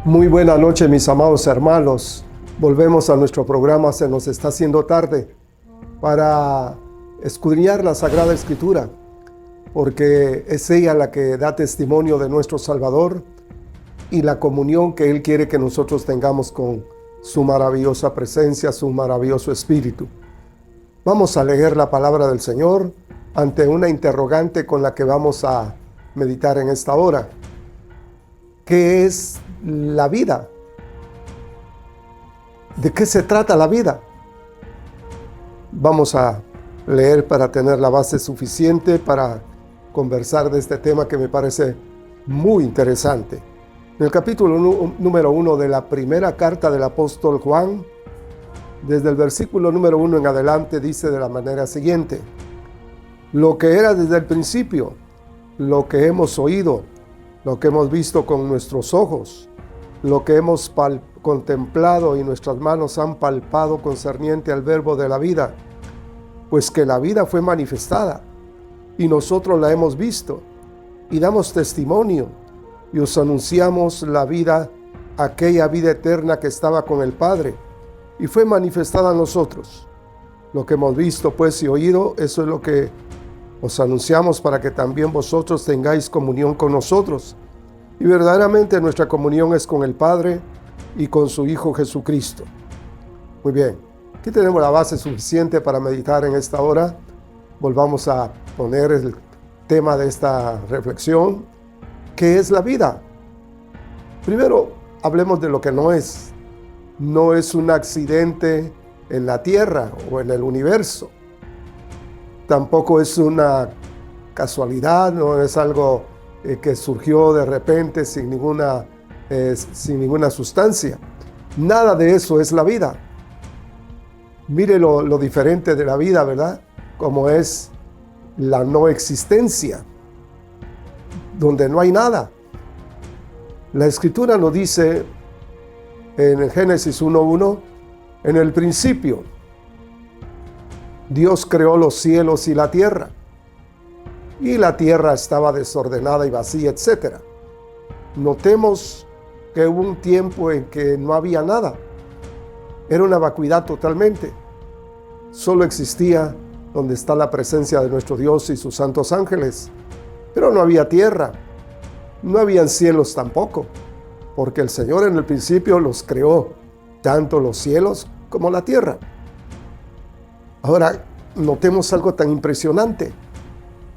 Muy buena noche, mis amados hermanos. Volvemos a nuestro programa. Se nos está haciendo tarde para escudriñar la Sagrada Escritura, porque es ella la que da testimonio de nuestro Salvador y la comunión que Él quiere que nosotros tengamos con su maravillosa presencia, su maravilloso Espíritu. Vamos a leer la palabra del Señor ante una interrogante con la que vamos a meditar en esta hora. ¿Qué es la vida? ¿De qué se trata la vida? Vamos a leer para tener la base suficiente para conversar de este tema que me parece muy interesante. En el capítulo número 1 de la primera carta del apóstol Juan, desde el versículo número 1 en adelante, dice de la manera siguiente: lo que era desde el principio, lo que hemos oído, lo que hemos visto con nuestros ojos, lo que hemos contemplado y nuestras manos han palpado concerniente al verbo de la vida, pues que la vida fue manifestada, y nosotros la hemos visto, y damos testimonio, y os anunciamos la vida, aquella vida eterna que estaba con el Padre, y fue manifestada a nosotros. Lo que hemos visto, pues, y oído, eso es lo que os anunciamos para que también vosotros tengáis comunión con nosotros. Y verdaderamente nuestra comunión es con el Padre y con su Hijo Jesucristo. Muy bien, aquí tenemos la base suficiente para meditar en esta hora. Volvamos a poner el tema de esta reflexión. ¿Qué es la vida? Primero, hablemos de lo que no es. No es un accidente en la tierra o en el universo. Tampoco es una casualidad, no es algo que surgió de repente sin ninguna sustancia. Nada de eso es la vida. Mire lo diferente de la vida, ¿verdad? Como es la no existencia, donde no hay nada. La Escritura nos dice en Génesis 1:1, en el principio Dios creó los cielos y la tierra estaba desordenada y vacía, etc. Notemos que hubo un tiempo en que no había nada. Era una vacuidad totalmente. Solo existía donde está la presencia de nuestro Dios y sus santos ángeles. Pero no había tierra, no habían cielos tampoco, porque el Señor en el principio los creó, tanto los cielos como la tierra. Ahora, notemos algo tan impresionante.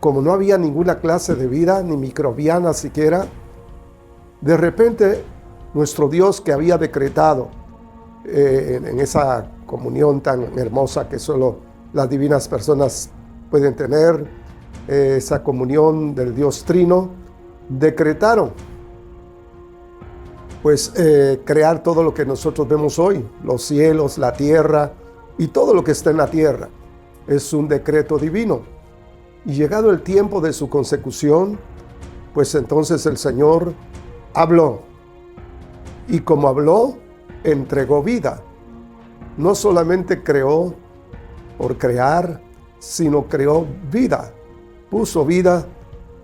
Como no había ninguna clase de vida, ni microbiana siquiera, de repente nuestro Dios, que había decretado en esa comunión tan hermosa que solo las divinas personas pueden tener, esa comunión del Dios Trino, decretaron pues crear todo lo que nosotros vemos hoy, los cielos, la tierra y todo lo que está en la tierra. Es un decreto divino. Y llegado el tiempo de su consecución, pues entonces el Señor habló. Y como habló, entregó vida. No solamente creó por crear, sino creó vida. Puso vida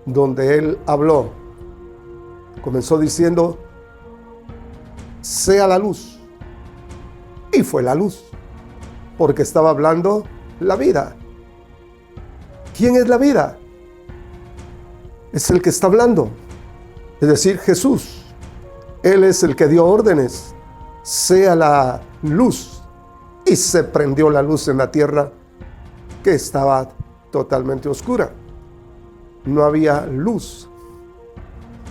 donde Él habló. Comenzó diciendo: sea la luz. Y fue la luz, porque estaba hablando la vida. ¿Quién es la vida? Es el que está hablando, es decir, Jesús. Él es el que dio órdenes: sea la luz. Y se prendió la luz en la tierra, que estaba totalmente oscura. No había luz.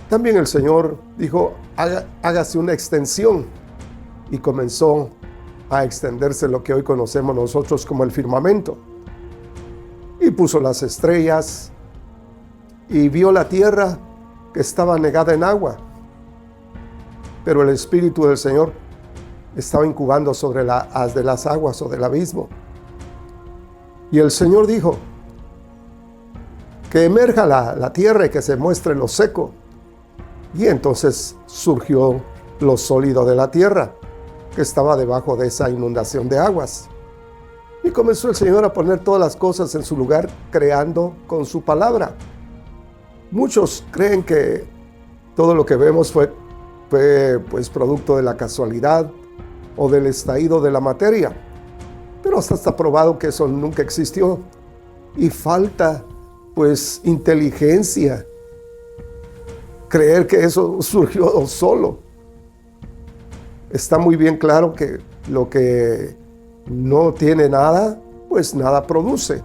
También el Señor dijo: hágase una extensión. Y comenzó a extenderse lo que hoy conocemos nosotros como el firmamento. Y puso las estrellas, y vio la tierra que estaba anegada en agua. Pero el Espíritu del Señor estaba incubando sobre la haz de las aguas o del abismo. Y el Señor dijo: que emerja la tierra y que se muestre lo seco. Y entonces surgió lo sólido de la tierra, que estaba debajo de esa inundación de aguas. Y comenzó el Señor a poner todas las cosas en su lugar, creando con su palabra. Muchos creen que todo lo que vemos fue fue pues producto de la casualidad o del estallido de la materia. Pero hasta está probado que eso nunca existió. Y falta pues inteligencia creer que eso surgió solo. Está muy bien claro que lo que no tiene nada, pues nada produce.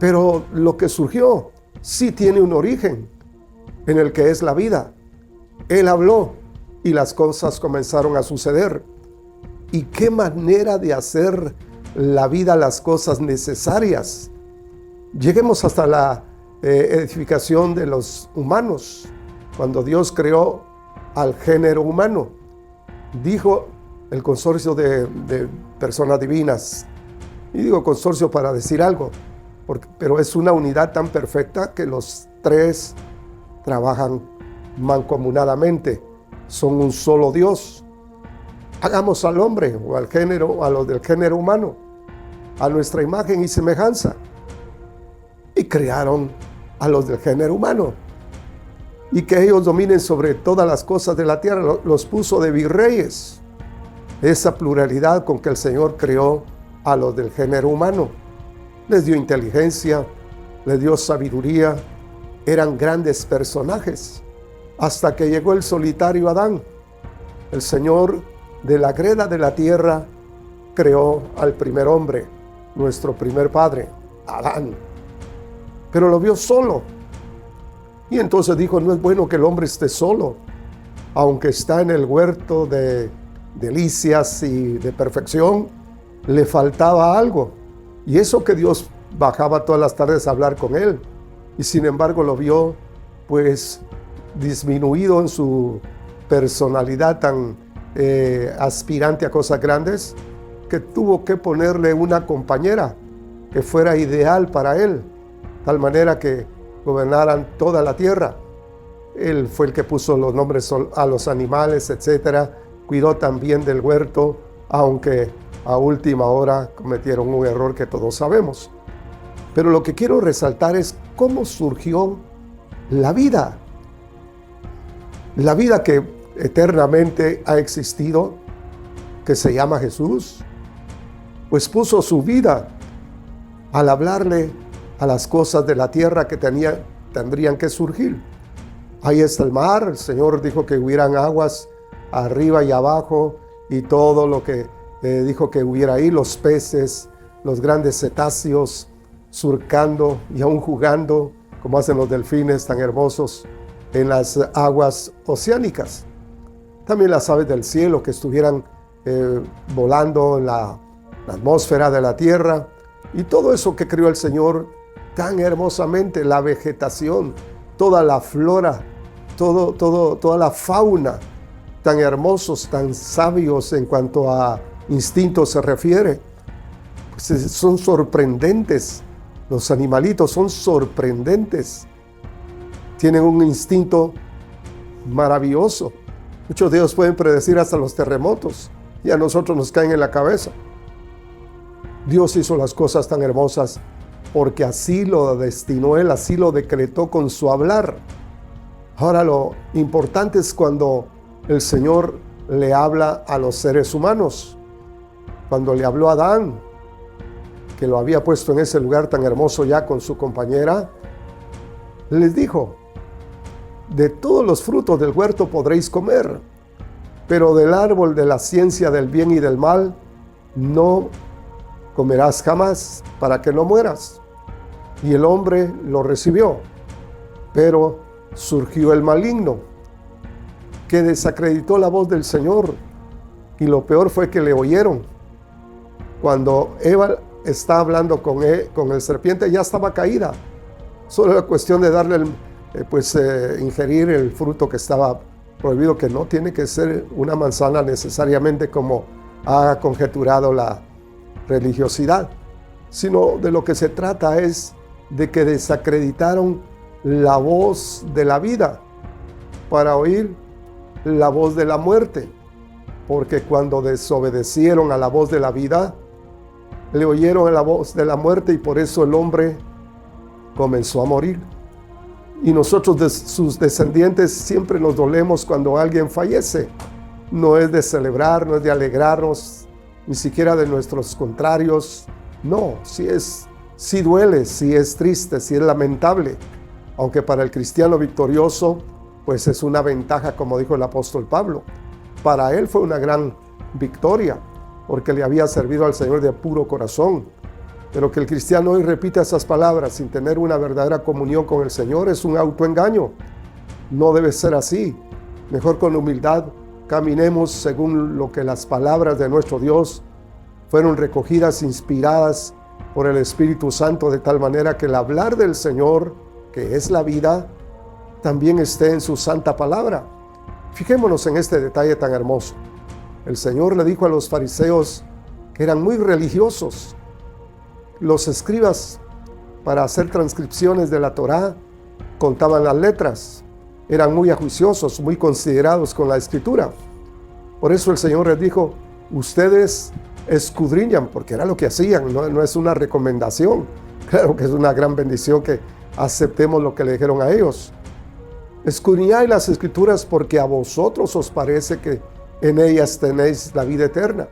Pero lo que surgió sí tiene un origen en el que es la vida. Él habló y las cosas comenzaron a suceder. ¿Y qué manera de hacer la vida las cosas necesarias? Lleguemos hasta la edificación de los humanos. Cuando Dios creó al género humano, dijo el consorcio de personas divinas, y digo consorcio para decir algo, pero es una unidad tan perfecta que los tres trabajan mancomunadamente, son un solo Dios. Hagamos al hombre o al género, a los del género humano, a nuestra imagen y semejanza. Y crearon a los del género humano. Y que ellos dominen sobre todas las cosas de la tierra, los puso de virreyes. Esa pluralidad con que el Señor creó a los del género humano. Les dio inteligencia, les dio sabiduría, eran grandes personajes. Hasta que llegó el solitario Adán. El Señor de la greda de la tierra creó al primer hombre, nuestro primer padre, Adán. Pero lo vio solo. Y entonces dijo, no es bueno que el hombre esté solo, aunque está en el huerto de delicias y de perfección, le faltaba algo. Y eso que Dios bajaba todas las tardes a hablar con él, y sin embargo lo vio pues disminuido en su personalidad tan aspirante a cosas grandes, que tuvo que ponerle una compañera que fuera ideal para él, tal manera que gobernaran toda la tierra. Él fue el que puso los nombres a los animales, etcétera. Cuidó también del huerto, aunque a última hora cometieron un error que todos sabemos. Pero lo que quiero resaltar es cómo surgió la vida. La vida que eternamente ha existido, que se llama Jesús, pues puso su vida al hablarle a las cosas de la tierra que tendrían que surgir. Ahí está el mar. El Señor dijo que hubieran aguas arriba y abajo, y todo lo que dijo que hubiera ahí, los peces, los grandes cetáceos surcando y aún jugando, como hacen los delfines tan hermosos en las aguas oceánicas. También las aves del cielo que estuvieran volando en la atmósfera de la tierra, y todo eso que creó el Señor tan hermosamente, la vegetación, toda la flora, toda la fauna, tan hermosos, tan sabios en cuanto a instintos se refiere. Pues son sorprendentes, los animalitos son sorprendentes, tienen un instinto maravilloso. Muchos de ellos pueden predecir hasta los terremotos, y a nosotros nos caen en la cabeza. Dios hizo las cosas tan hermosas porque así lo destinó Él, así lo decretó con su hablar. Ahora lo importante es cuando el Señor le habla a los seres humanos. Cuando le habló a Adán, que lo había puesto en ese lugar tan hermoso ya con su compañera, les dijo, de todos los frutos del huerto podréis comer, pero del árbol de la ciencia del bien y del mal no comerás jamás, para que no mueras. Y el hombre lo recibió, pero surgió el maligno, que desacreditó la voz del Señor, y lo peor fue que le oyeron. Cuando Eva está hablando con el serpiente, ya estaba caída. Solo era cuestión de darle ingerir el fruto que estaba prohibido, que no tiene que ser una manzana necesariamente como ha conjeturado la religiosidad, sino de lo que se trata es de que desacreditaron la voz de la vida para oír la voz de la muerte, porque cuando desobedecieron a la voz de la vida, le oyeron a la voz de la muerte, y por eso el hombre comenzó a morir. Y nosotros, sus descendientes, siempre nos dolemos cuando alguien fallece. No es de celebrar, no es de alegrarnos, ni siquiera de nuestros contrarios. No, sí duele, sí es triste, sí es lamentable. Aunque para el cristiano victorioso, pues es una ventaja, como dijo el apóstol Pablo. Para él fue una gran victoria, porque le había servido al Señor de puro corazón. Pero que el cristiano hoy repita esas palabras sin tener una verdadera comunión con el Señor es un autoengaño. No debe ser así. Mejor con humildad caminemos según lo que las palabras de nuestro Dios fueron recogidas, inspiradas por el Espíritu Santo, de tal manera que el hablar del Señor, que es la vida, también esté en su santa palabra. Fijémonos en este detalle tan hermoso. El Señor le dijo a los fariseos que eran muy religiosos. Los escribas, para hacer transcripciones de la Torá, contaban las letras. Eran muy ajuiciosos, muy considerados con la escritura. Por eso el Señor les dijo, ustedes escudriñan, porque era lo que hacían, no es una recomendación. Claro que es una gran bendición que aceptemos lo que le dijeron a ellos. Escudriñad las escrituras porque a vosotros os parece que en ellas tenéis la vida eterna.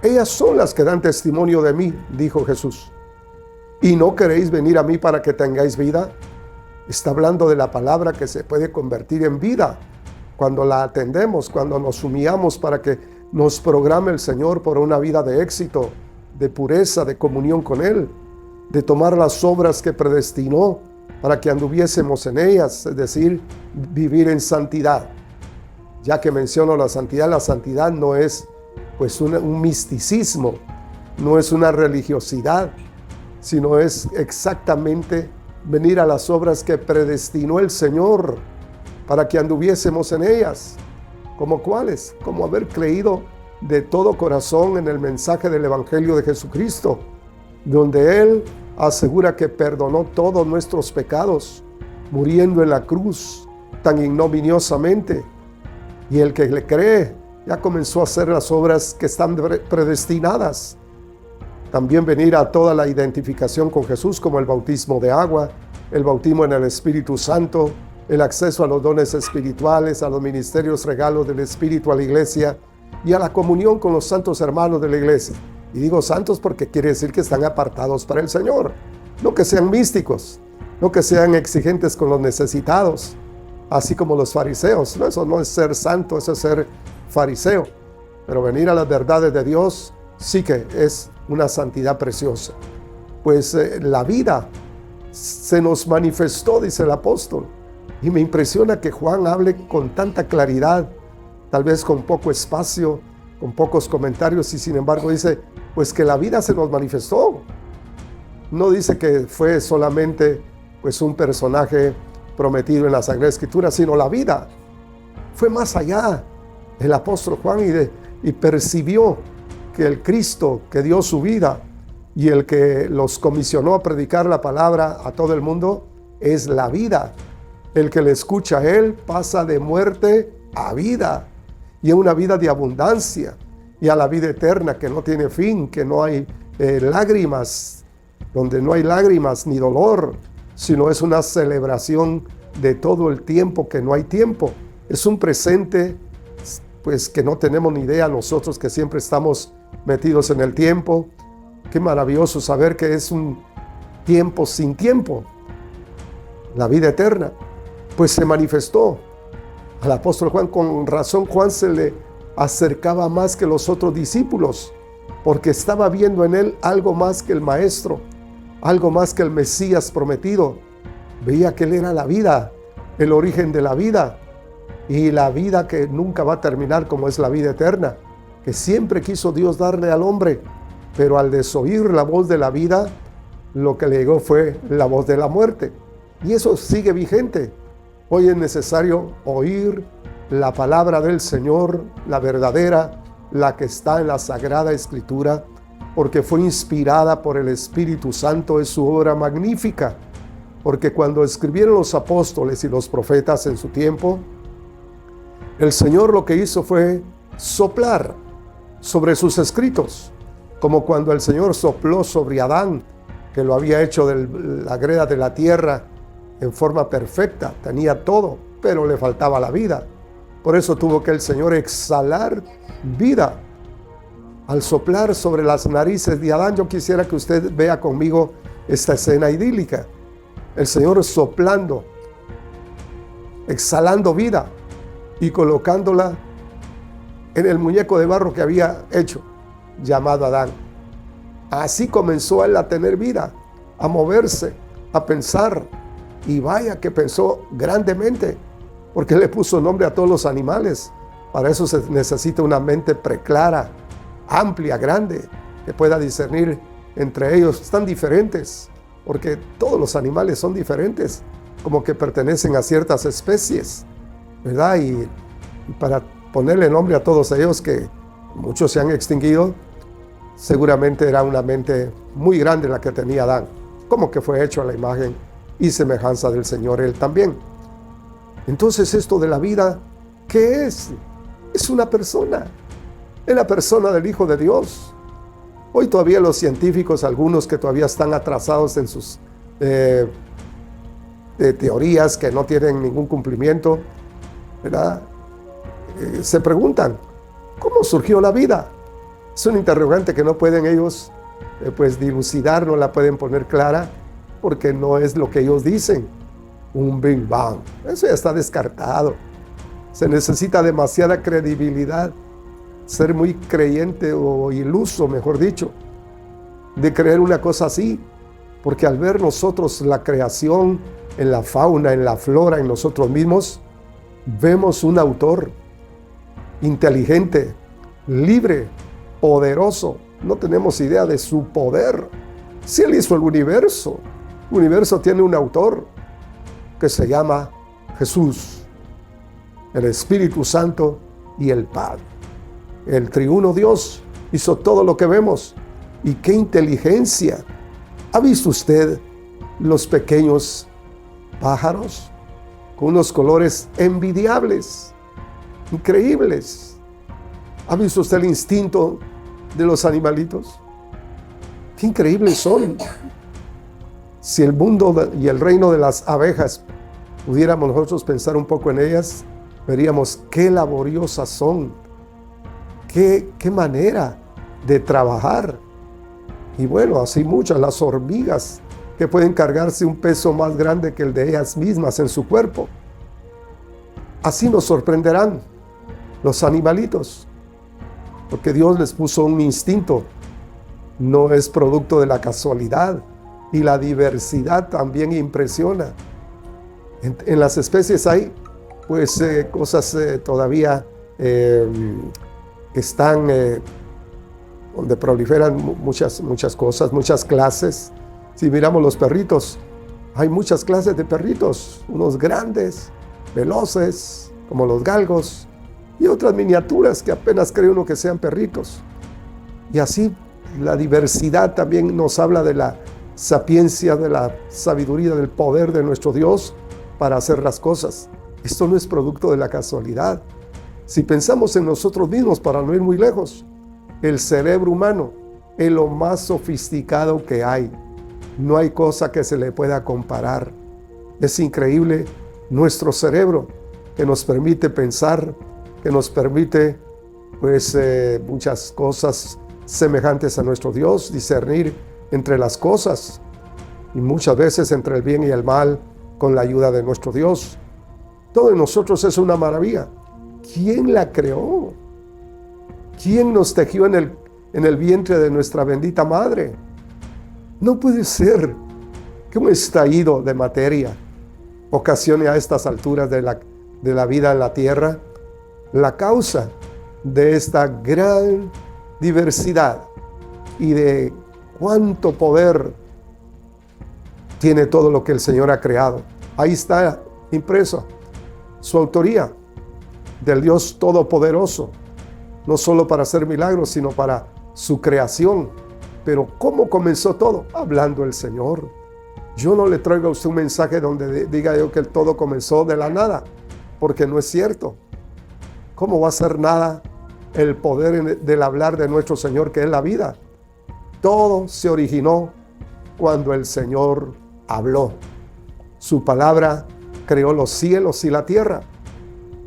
Ellas son las que dan testimonio de mí, dijo Jesús. ¿Y no queréis venir a mí para que tengáis vida? Está hablando de la palabra que se puede convertir en vida cuando la atendemos, cuando nos humillamos para que nos programe el Señor por una vida de éxito, de pureza, de comunión con Él, de tomar las obras que predestinó para que anduviésemos en ellas, es decir, vivir en santidad. Ya que menciono la santidad no es pues un misticismo, no es una religiosidad, sino es exactamente venir a las obras que predestinó el Señor para que anduviésemos en ellas. ¿Como cuáles? Como haber creído de todo corazón en el mensaje del Evangelio de Jesucristo, donde Él asegura que perdonó todos nuestros pecados, muriendo en la cruz tan ignominiosamente. Y el que le cree ya comenzó a hacer las obras que están predestinadas. También venir a toda la identificación con Jesús, como el bautismo de agua, el bautismo en el Espíritu Santo, el acceso a los dones espirituales, a los ministerios regalos del Espíritu a la iglesia y a la comunión con los santos hermanos de la iglesia. Y digo santos porque quiere decir que están apartados para el Señor, no que sean místicos, no que sean exigentes con los necesitados, así como los fariseos. No, eso no es ser santo, eso es ser fariseo. Pero venir a las verdades de Dios sí que es una santidad preciosa. Pues la vida se nos manifestó, dice el apóstol. Y me impresiona que Juan hable con tanta claridad, tal vez con poco espacio, con pocos comentarios, y sin embargo dice, pues que la vida se nos manifestó. No dice que fue solamente pues un personaje prometido en la Sagrada Escritura, sino la vida. Fue más allá el apóstol Juan y percibió que el Cristo que dio su vida y el que los comisionó a predicar la palabra a todo el mundo es la vida. El que le escucha a Él pasa de muerte a vida, y a una vida de abundancia, y a la vida eterna que no tiene fin, que no hay lágrimas, donde no hay lágrimas ni dolor, sino es una celebración de todo el tiempo que no hay tiempo. Es un presente pues que no tenemos ni idea nosotros que siempre estamos metidos en el tiempo. Qué maravilloso saber que es un tiempo sin tiempo, la vida eterna. Pues se manifestó al apóstol Juan. Con razón Juan se le acercaba más que los otros discípulos, porque estaba viendo en él algo más que el maestro, algo más que el Mesías prometido. Veía que él era la vida, el origen de la vida, y la vida que nunca va a terminar, como es la vida eterna, que siempre quiso Dios darle al hombre, pero al desoír la voz de la vida, lo que le llegó fue la voz de la muerte. Y eso sigue vigente. Hoy es necesario oír la palabra del Señor, la verdadera, la que está en la Sagrada Escritura, porque fue inspirada por el Espíritu Santo, es su obra magnífica. Porque cuando escribieron los apóstoles y los profetas en su tiempo, el Señor lo que hizo fue soplar sobre sus escritos, como cuando el Señor sopló sobre Adán, que lo había hecho de la greda de la tierra, en forma perfecta, tenía todo, pero le faltaba la vida. Por eso tuvo que el Señor exhalar vida. Al soplar sobre las narices de Adán, yo quisiera que usted vea conmigo esta escena idílica. El Señor soplando, exhalando vida y colocándola en el muñeco de barro que había hecho, llamado Adán. Así comenzó él a tener vida, a moverse, a pensar. Y vaya que pensó grandemente, porque le puso nombre a todos los animales. Para eso se necesita una mente preclara, amplia, grande, que pueda discernir entre ellos. Están diferentes, porque todos los animales son diferentes, como que pertenecen a ciertas especies, ¿verdad? Y para ponerle nombre a todos ellos, que muchos se han extinguido, seguramente era una mente muy grande la que tenía Adán, como que fue hecho a la imagen y semejanza del Señor él también. Entonces esto de la vida, ¿qué es? Es una persona, es la persona del Hijo de Dios. Hoy todavía los científicos, algunos que todavía están atrasados en sus teorías que no tienen ningún cumplimiento, ¿verdad? Se preguntan, ¿cómo surgió la vida? Es un interrogante que no pueden ellos pues dilucidar, no la pueden poner clara, porque no es lo que ellos dicen, un Big Bang. Eso ya está descartado. Se necesita demasiada credibilidad, ser muy creyente o iluso, mejor dicho, de creer una cosa así, porque al ver nosotros la creación en la fauna, en la flora, en nosotros mismos, vemos un autor inteligente, libre, poderoso. No tenemos idea de su poder. Si él hizo el universo tiene un autor que se llama Jesús, el Espíritu Santo y el Padre. El triuno Dios hizo todo lo que vemos. ¡Y qué inteligencia! ¿Ha visto usted los pequeños pájaros con unos colores envidiables, increíbles? ¿Ha visto usted el instinto de los animalitos? ¡Qué increíbles son! Si el mundo y el reino de las abejas pudiéramos nosotros pensar un poco en ellas, veríamos qué laboriosas son, qué manera de trabajar. Y bueno, así muchas, las hormigas, que pueden cargarse un peso más grande que el de ellas mismas en su cuerpo. Así nos sorprenderán los animalitos, porque Dios les puso un instinto, no es producto de la casualidad. Y la diversidad también impresiona. En las especies hay pues cosas todavía que están donde proliferan muchas cosas, muchas clases. Si miramos los perritos, hay muchas clases de perritos, unos grandes, veloces, como los galgos, y otras miniaturas que apenas cree uno que sean perritos. Y así la diversidad también nos habla de la sapiencia, de la sabiduría, del poder de nuestro Dios para hacer las cosas. Esto no es producto de la casualidad. Si pensamos en nosotros mismos, para no ir muy lejos, el cerebro humano es lo más sofisticado que hay. No hay cosa que se le pueda comparar. Es increíble nuestro cerebro, que nos permite pensar, que nos permite pues muchas cosas semejantes a nuestro Dios, discernir entre las cosas y muchas veces entre el bien y el mal con la ayuda de nuestro Dios. Todo en nosotros es una maravilla. ¿Quién la creó? ¿Quién nos tejió en el vientre de nuestra bendita madre? No puede ser que un estallido de materia ocasione a estas alturas de la vida en la tierra la causa de esta gran diversidad y de cuánto poder tiene todo lo que el Señor ha creado. Ahí está impreso su autoría del Dios Todopoderoso, no solo para hacer milagros, sino para su creación. Pero ¿cómo comenzó todo? Hablando el Señor. Yo no le traigo a usted un mensaje donde diga yo que todo comenzó de la nada, porque no es cierto. ¿Cómo va a ser nada el poder del hablar de nuestro Señor, que es la vida? Todo se originó cuando el Señor habló. Su palabra creó los cielos y la tierra.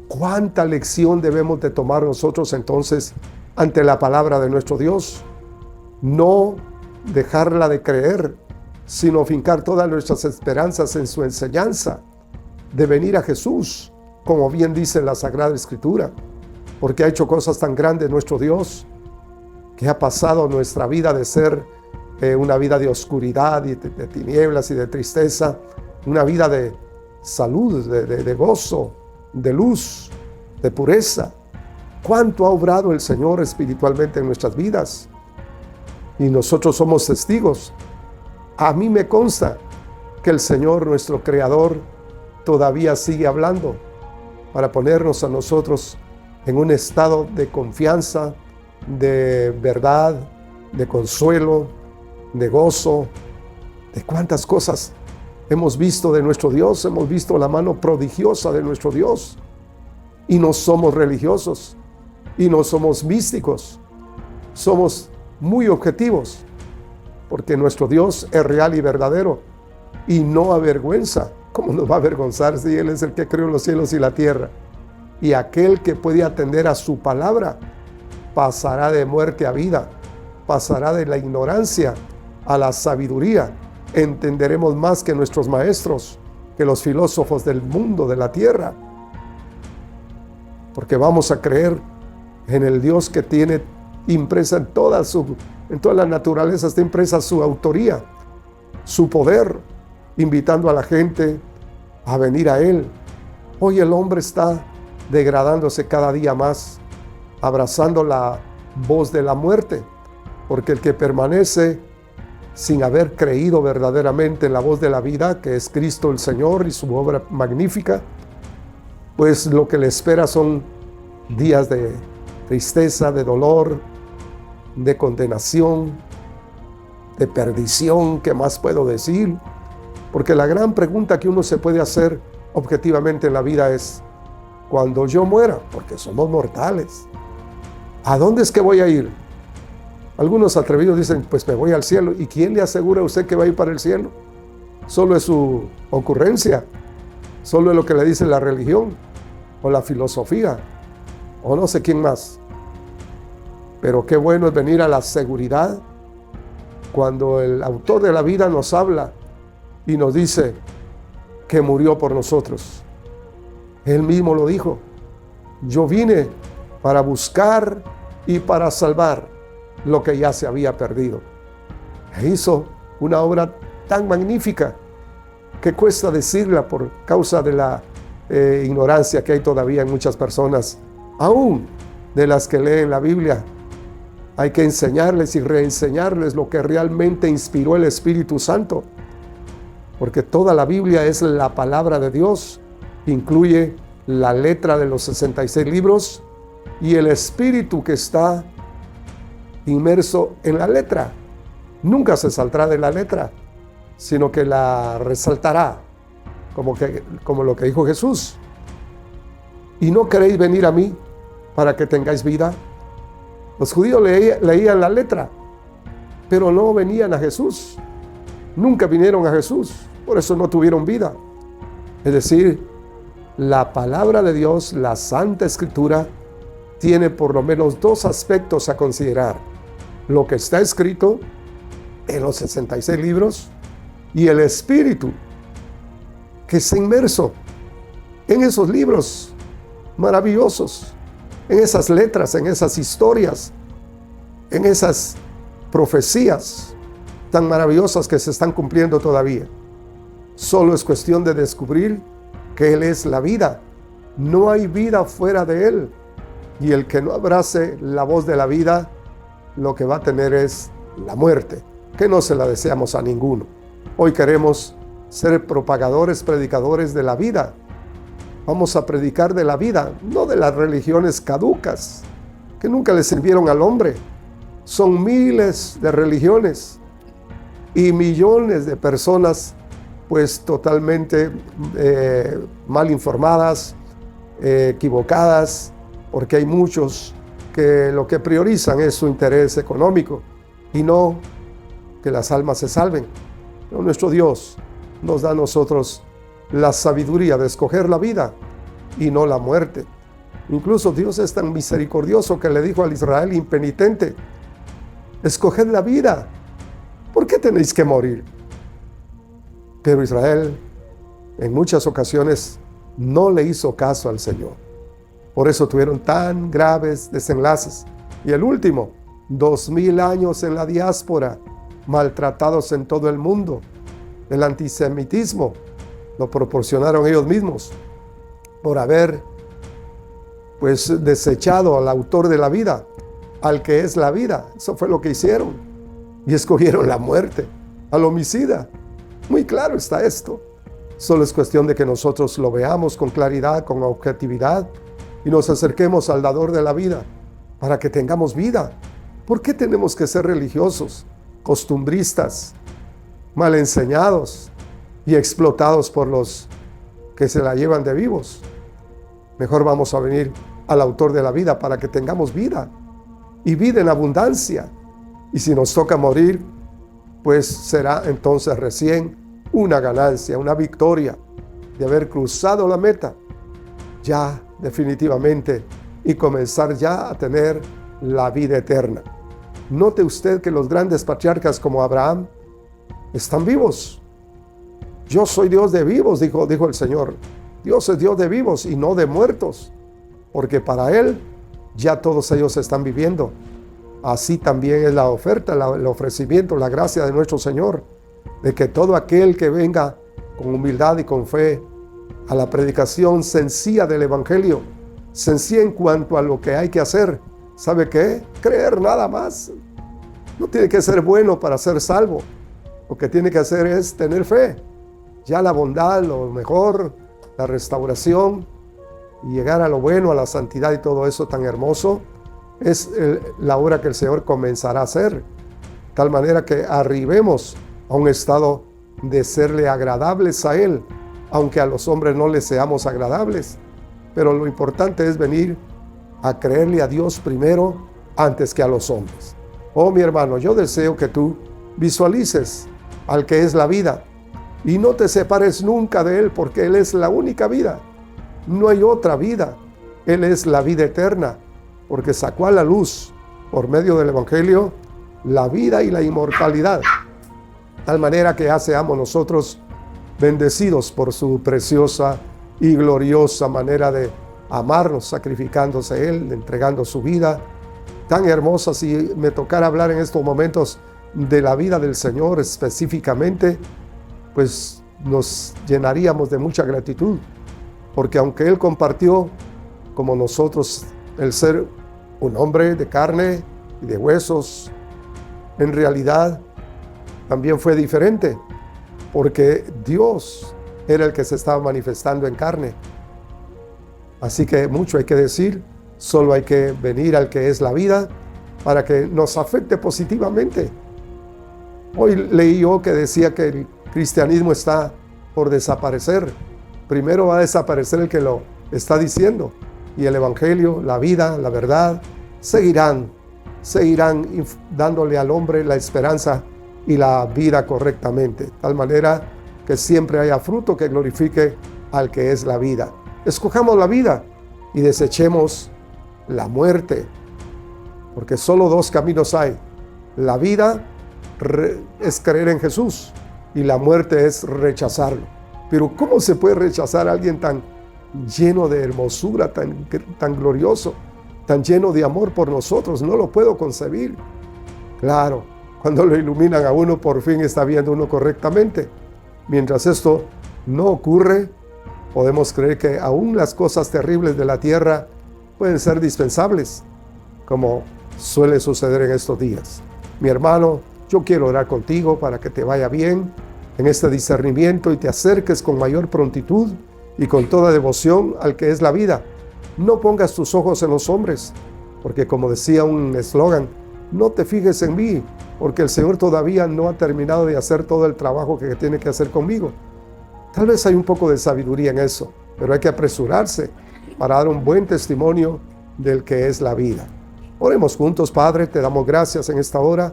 ¿Cuánta lección debemos de tomar nosotros entonces ante la palabra de nuestro Dios? No dejarla de creer, sino fincar todas nuestras esperanzas en su enseñanza, de venir a Jesús, como bien dice la Sagrada Escritura, porque ha hecho cosas tan grandes nuestro Dios, que ha pasado nuestra vida de ser una vida de oscuridad y de tinieblas y de tristeza, una vida de salud, de gozo, de luz, de pureza. ¿Cuánto ha obrado el Señor espiritualmente en nuestras vidas? Y nosotros somos testigos. A mí me consta que el Señor, nuestro Creador, todavía sigue hablando para ponernos a nosotros en un estado de confianza, de verdad, de consuelo, de gozo, de cuántas cosas hemos visto de nuestro Dios. Hemos visto la mano prodigiosa de nuestro Dios, y no somos religiosos y no somos místicos, somos muy objetivos, porque nuestro Dios es real y verdadero y no avergüenza. ¿Cómo nos va a avergonzar si Él es el que creó los cielos y la tierra? Y aquel que puede atender a su palabra pasará de muerte a vida, pasará de la ignorancia a la sabiduría. Entenderemos más que nuestros maestros, que los filósofos del mundo, de la tierra, porque vamos a creer en el Dios que tiene impresa en toda la naturaleza, está impresa su autoría, su poder, invitando a la gente a venir a Él. Hoy el hombre está degradándose cada día más, abrazando la voz de la muerte, porque el que permanece sin haber creído verdaderamente en la voz de la vida, que es Cristo el Señor y su obra magnífica, pues lo que le espera son días de tristeza, de dolor, de condenación, de perdición. ¿Qué más puedo decir? Porque la gran pregunta que uno se puede hacer objetivamente en la vida es: cuando yo muera, porque somos mortales, ¿a dónde es que voy a ir? Algunos atrevidos dicen, pues me voy al cielo. ¿Y quién le asegura a usted que va a ir para el cielo? Solo es su ocurrencia, solo es lo que le dice la religión o la filosofía o no sé quién más. Pero qué bueno es venir a la seguridad cuando el autor de la vida nos habla y nos dice que murió por nosotros. Él mismo lo dijo: yo vine para buscar y para salvar lo que ya se había perdido. E hizo una obra tan magnífica que cuesta decirla por causa de la ignorancia que hay todavía en muchas personas, aún de las que leen la Biblia. Hay que enseñarles y reenseñarles lo que realmente inspiró el Espíritu Santo, porque toda la Biblia es la palabra de Dios, incluye la letra de los 66 libros y el espíritu que está inmerso en la letra. Nunca se saldrá de la letra, sino que la resaltará, como lo que dijo Jesús. ¿Y no queréis venir a mí para que tengáis vida? Los judíos leían la letra, pero no venían a Jesús. Nunca vinieron a Jesús, por eso no tuvieron vida. Es decir, la palabra de Dios, la Santa Escritura, tiene por lo menos dos aspectos a considerar: lo que está escrito en los 66 libros y el espíritu que está inmerso en esos libros maravillosos, en esas letras, en esas historias, en esas profecías tan maravillosas que se están cumpliendo todavía. Solo es cuestión de descubrir que Él es la vida. No hay vida fuera de Él. Y el que no abrace la voz de la vida, lo que va a tener es la muerte, que no se la deseamos a ninguno. Hoy queremos ser propagadores, predicadores de la vida. Vamos a predicar de la vida, no de las religiones caducas, que nunca le sirvieron al hombre. Son miles de religiones y millones de personas pues totalmente mal informadas, equivocadas, porque hay muchos que lo que priorizan es su interés económico y no que las almas se salven. Pero nuestro Dios nos da a nosotros la sabiduría de escoger la vida y no la muerte. Incluso Dios es tan misericordioso que le dijo al Israel impenitente: escoged la vida, ¿por qué tenéis que morir? Pero Israel en muchas ocasiones no le hizo caso al Señor. Por eso tuvieron tan graves desenlaces. Y el último, 2000 años en la diáspora, maltratados en todo el mundo. El antisemitismo lo proporcionaron ellos mismos por haber desechado al autor de la vida, al que es la vida. Eso fue lo que hicieron. Y escogieron la muerte, al homicida. Muy claro está esto. Solo es cuestión de que nosotros lo veamos con claridad, con objetividad, y nos acerquemos al dador de la vida para que tengamos vida. ¿Por qué tenemos que ser religiosos, costumbristas, mal enseñados y explotados por los que se la llevan de vivos? Mejor vamos a venir al autor de la vida para que tengamos vida, y vida en abundancia. Y si nos toca morir, pues será entonces recién una ganancia, una victoria de haber cruzado la meta ya definitivamente y comenzar ya a tener la vida eterna. Note usted que los grandes patriarcas como Abraham están vivos. Yo soy Dios de vivos, dijo el Señor. Dios es Dios de vivos y no de muertos, porque para Él ya todos ellos están viviendo. Así también es la oferta, el ofrecimiento, la gracia de nuestro Señor, de que todo aquel que venga con humildad y con fe a la predicación sencilla del Evangelio, sencilla en cuanto a lo que hay que hacer, ¿sabe qué? Creer nada más. No tiene que ser bueno para ser salvo. Lo que tiene que hacer es tener fe. Ya la bondad, lo mejor, la restauración y llegar a lo bueno, a la santidad y todo eso tan hermoso, es la obra que el Señor comenzará a hacer. De tal manera que arribemos a un estado de serle agradables a Él, aunque a los hombres no les seamos agradables. Pero lo importante es venir a creerle a Dios primero antes que a los hombres. Oh, mi hermano, yo deseo que tú visualices al que es la vida y no te separes nunca de Él, porque Él es la única vida. No hay otra vida. Él es la vida eterna, porque sacó a la luz por medio del Evangelio la vida y la inmortalidad. De tal manera que ya seamos nosotros bendecidos por su preciosa y gloriosa manera de amarnos, sacrificándose Él, entregando su vida. Tan hermosa. Si me tocara hablar en estos momentos de la vida del Señor específicamente, pues nos llenaríamos de mucha gratitud, porque aunque Él compartió como nosotros el ser un hombre de carne y de huesos, en realidad también fue diferente, porque Dios era el que se estaba manifestando en carne. Así que mucho hay que decir, solo hay que venir al que es la vida para que nos afecte positivamente. Hoy leí yo que decía que el cristianismo está por desaparecer. Primero va a desaparecer el que lo está diciendo, y el Evangelio, la vida, la verdad, seguirán dándole al hombre la esperanza y la vida correctamente, de tal manera que siempre haya fruto que glorifique al que es la vida. Escojamos la vida y desechemos la muerte, porque solo dos caminos hay. La vida es creer en Jesús y la muerte es rechazarlo. Pero ¿cómo se puede rechazar a alguien tan lleno de hermosura, tan glorioso, tan lleno de amor por nosotros? No lo puedo concebir. Claro, cuando lo iluminan a uno, por fin está viendo uno correctamente. Mientras esto no ocurre, podemos creer que aún las cosas terribles de la tierra pueden ser dispensables, como suele suceder en estos días. Mi hermano, yo quiero orar contigo para que te vaya bien en este discernimiento y te acerques con mayor prontitud y con toda devoción al que es la vida. No pongas tus ojos en los hombres, porque como decía un eslogan, no te fijes en mí, porque el Señor todavía no ha terminado de hacer todo el trabajo que tiene que hacer conmigo. Tal vez hay un poco de sabiduría en eso, pero hay que apresurarse para dar un buen testimonio del que es la vida. Oremos juntos. Padre, te damos gracias en esta hora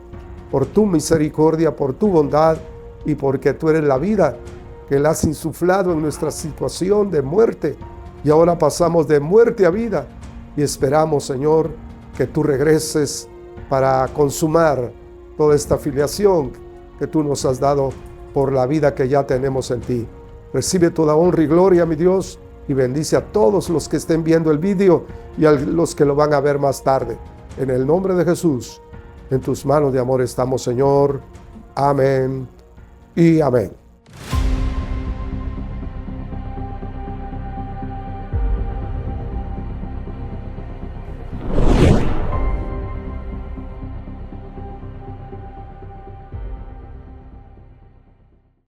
por tu misericordia, por tu bondad y porque tú eres la vida que Él has insuflado en nuestra situación de muerte, y ahora pasamos de muerte a vida, y esperamos, Señor, que tú regreses para consumar toda esta filiación que tú nos has dado por la vida que ya tenemos en ti. Recibe toda honra y gloria, mi Dios, y bendice a todos los que estén viendo el vídeo y a los que lo van a ver más tarde. En el nombre de Jesús, en tus manos de amor estamos, Señor. Amén y amén.